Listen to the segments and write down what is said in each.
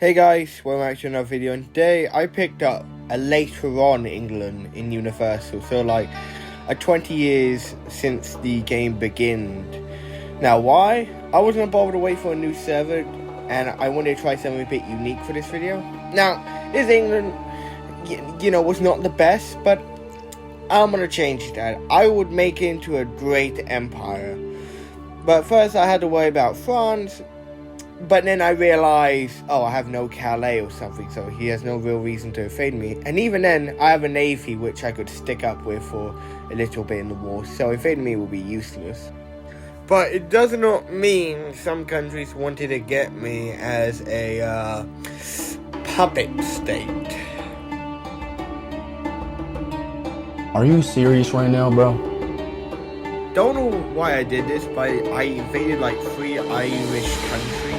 Hey guys, welcome back to another video, and today I picked up a later on England in Universal, so like 20 years since the game began. Now why? I wasn't gonna bother to wait for a new server, and I wanted to try something a bit unique for this video. Now, this England, was not the best, but I'm gonna change that. I would make it into a great empire. But first I had to worry about France. But then I realized, I have no Calais or something, so he has no real reason to invade me. And even then, I have a navy which I could stick up with for a little bit in the war, so invading me will be useless. But it does not mean some countries wanted to get me as a puppet state. Are you serious right now, bro? Don't know why I did this, but I invaded like 3 Irish countries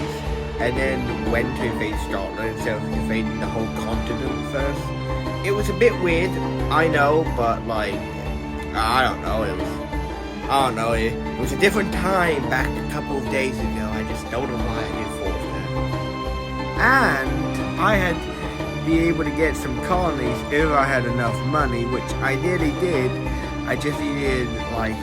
and then went to invade Scotland instead of invading the whole continent first. It was a bit weird, I know, but like, I don't know, it was a different time back a couple of days ago. I just don't know why I did force that. And I had to be able to get some colonies if I had enough money, which I nearly did. I just needed like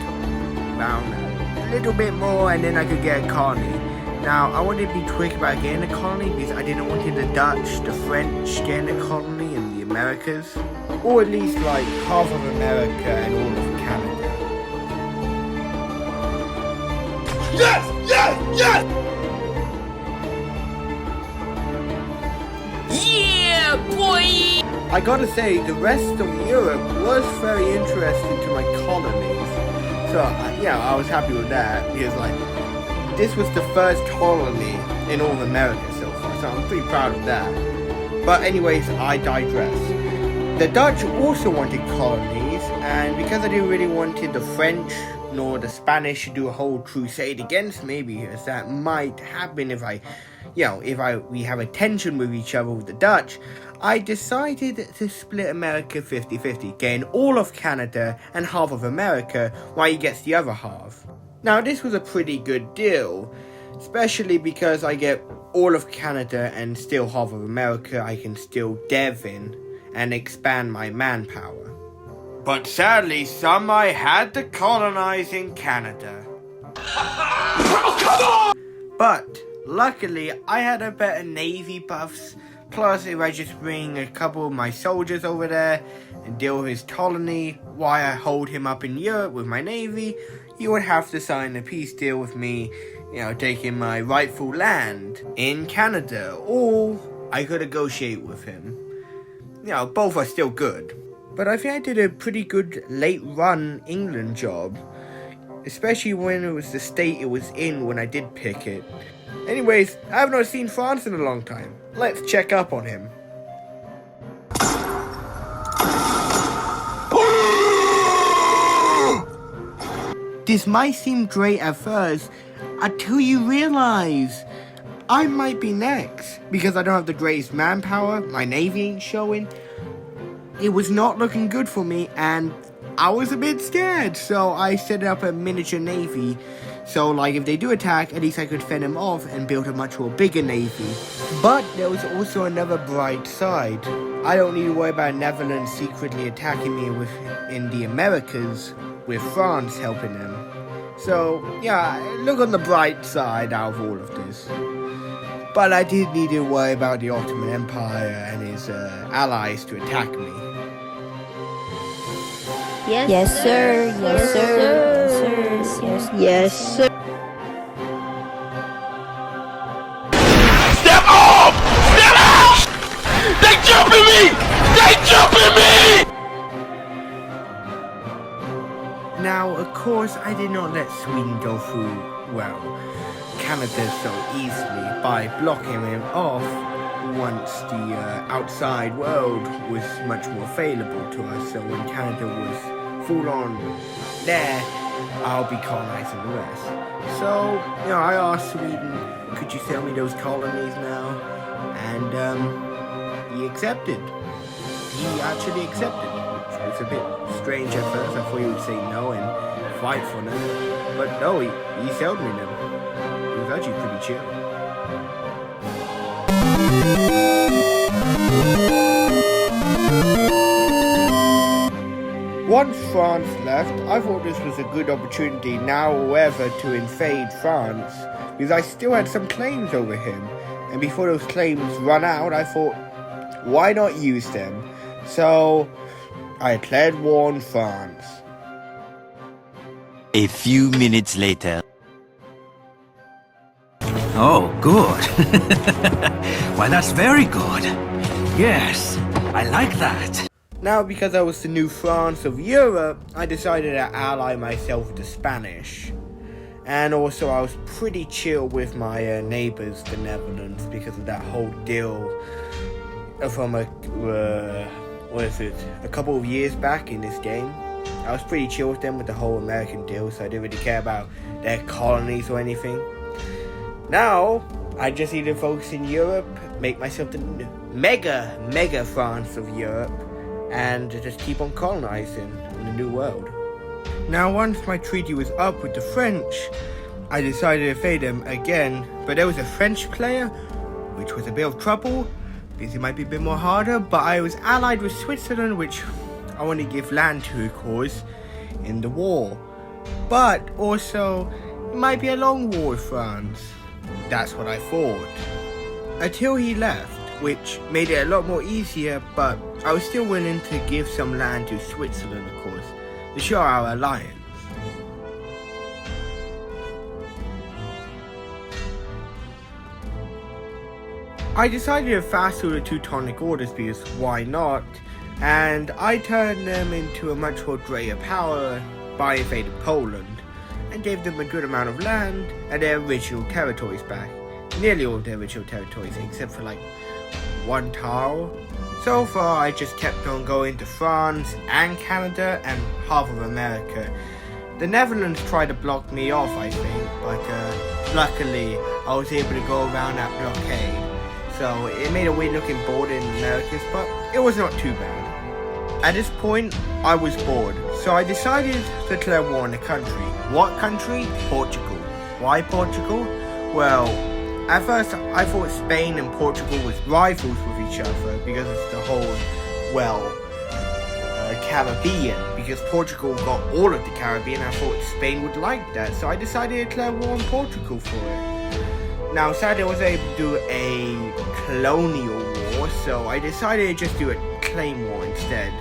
around a little bit more and then I could get a colony. Now I wanted to be quick about getting a colony because I didn't want the Dutch, the French getting a colony in the Americas, or at least like half of America and all of Canada. Yes! Yes! Yes! Yeah, boy! I gotta say, the rest of Europe was very interesting to my colonies. So, I was happy with that, because, this was the first colony in all of America so far, so I'm pretty proud of that. But anyways, I digress. The Dutch also wanted colonies, and because I didn't really want the French nor the Spanish to do a whole crusade against me, because that might happen if we have a tension with each other with the Dutch, I decided to split America 50-50, getting all of Canada and half of America, while he gets the other half. Now this was a pretty good deal, especially because I get all of Canada and still half of America. I can still dev in and expand my manpower. But sadly, some I had to colonize in Canada. But luckily, I had a better navy buffs. Plus, if I just bring a couple of my soldiers over there and deal with his colony while I hold him up in Europe with my navy, he would have to sign a peace deal with me, taking my rightful land in Canada, or I could negotiate with him. Both are still good. But I think I did a pretty good late run England job, especially when it was the state it was in when I did pick it. Anyways, I have not seen France in a long time. Let's check up on him. This might seem great at first, until you realize I might be next. Because I don't have the greatest manpower, my navy ain't showing. It was not looking good for me, and I was a bit scared, so I set up a miniature navy. So, if they do attack, at least I could fend them off and build a much more bigger navy. But there was also another bright side. I don't need to worry about Netherlands secretly attacking me in the Americas, with France helping them. So, look on the bright side out of all of this. But I did need to worry about the Ottoman Empire and his allies to attack me. Yes, sir. Yes, sir. Yes, sir. Step off! Step out! They jumping me! They jumping me! Now, of course, I did not let Sweden go through, Canada so easily by blocking him off once the outside world was much more available to us. So when Canada was full on there, I'll be colonizing the rest. So, I asked Sweden, could you sell me those colonies now? And he accepted. He actually accepted, which was a bit strange at first. I thought he would say no and fight for them. But no, he sold me them. It was actually pretty chill. Once France left, I thought this was a good opportunity now or ever to invade France, because I still had some claims over him, and before those claims run out, I thought, why not use them? So, I declared war on France. A few minutes later. Oh, good. Why, that's very good. Yes, I like that. Now, because I was the new France of Europe, I decided to ally myself with the Spanish. And also, I was pretty chill with my neighbors, the Netherlands, because of that whole deal from a couple of years back in this game. I was pretty chill with them with the whole American deal, so I didn't really care about their colonies or anything. Now, I just need to focus in Europe, make myself the mega France of Europe, and just keep on colonizing in the new world. Now, once my treaty was up with the French, I decided to invade them again, but there was a French player, which was a bit of trouble, because it might be a bit more harder, but I was allied with Switzerland, which I want to give land to, of course, in the war. But also, it might be a long war with France. That's what I thought. Until he left, which made it a lot more easier, but I was still willing to give some land to Switzerland, of course, to show our alliance. I decided to fast through the Teutonic Orders because why not, and I turned them into a much more greater power by invading Poland, and gave them a good amount of land and their original territories back. Nearly all of their original territories, except for like one tile. So far, I just kept on going to France and Canada and half of America. The Netherlands tried to block me off, I think, but luckily I was able to go around that blockade. So it made a weird looking border in the Americas, but it was not too bad. At this point, I was bored, so I decided to declare war on a country. What country? Portugal. Why Portugal? Well, at first I thought Spain and Portugal was rivals with each other because it's the whole, Caribbean. Because Portugal got all of the Caribbean, I thought Spain would like that, so I decided to declare war on Portugal for it. Now, sadly I wasn't able to do a colonial war, so I decided to just do a claim war instead.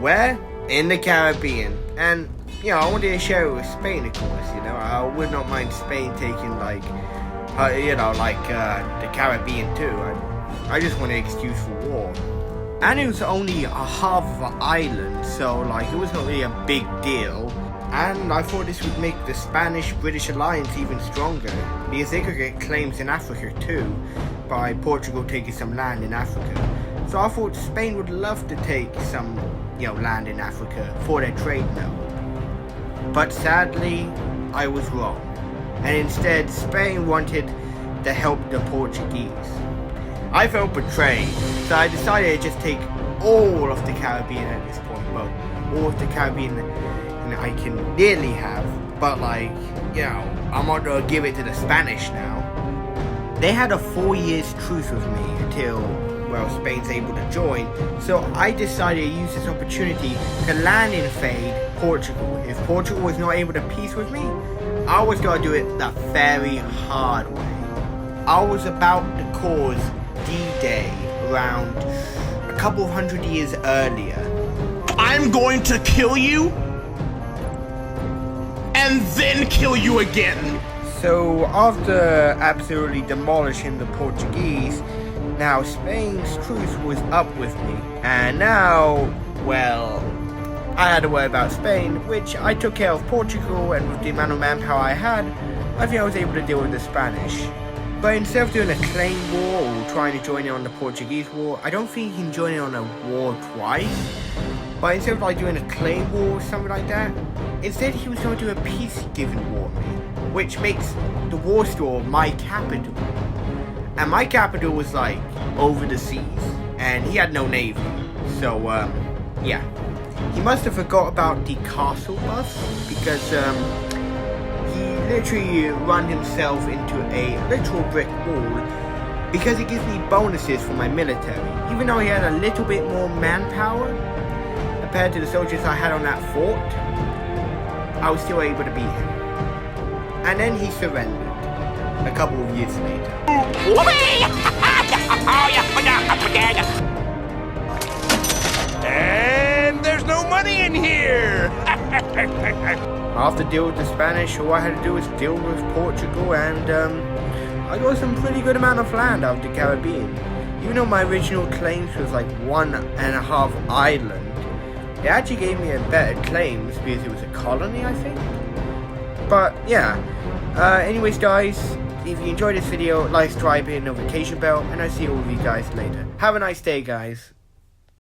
Where? In the Caribbean. And, I wanted to share it with Spain, of course, I would not mind Spain taking, the Caribbean too. I just want an excuse for war. And it was only a half of an island, so, it was not really a big deal. And I thought this would make the Spanish-British alliance even stronger, because they could get claims in Africa too, by Portugal taking some land in Africa. So I thought Spain would love to take some, land in Africa for their trade now. But sadly, I was wrong. And instead, Spain wanted to help the Portuguese. I felt betrayed, so I decided to just take all of the Caribbean at this point. Well, all of the Caribbean I can nearly have, but I'm not gonna give it to the Spanish now. They had a 4 years truce with me until, Spain's able to join, so I decided to use this opportunity to land and invade Portugal. If Portugal was not able to peace with me, I was gonna do it the very hard way. I was about to cause D-Day around a couple of 100 years earlier. I'm going to kill you and then kill you again. So after absolutely demolishing the Portuguese, now Spain's truce was up with me. And now, I had to worry about Spain, which I took care of Portugal, and with the amount of manpower I had, I think I was able to deal with the Spanish. But instead of doing a claim war or trying to join in on the Portuguese war, I don't think you can join in on a war twice. But instead of doing a claim war or something like that, instead he was going to do a peace-giving war, which makes the war store my capital. And my capital was over the seas, and he had no navy. So yeah. He must have forgot about the castle buff, because he literally run himself into a literal brick wall because it gives me bonuses for my military. Even though he had a little bit more manpower compared to the soldiers I had on that fort, I was still able to beat him. And then he surrendered a couple of years later. And there's no money in here! After deal with the Spanish, all I had to do was deal with Portugal, and I got some pretty good amount of land out of the Caribbean. Even though my original claims was like 1.5 island, it actually gave me a better claims because it was a colony, I think. But yeah, anyways guys, if you enjoyed this video, like, subscribe, hit the notification bell, and I'll see all of you guys later. Have a nice day, guys.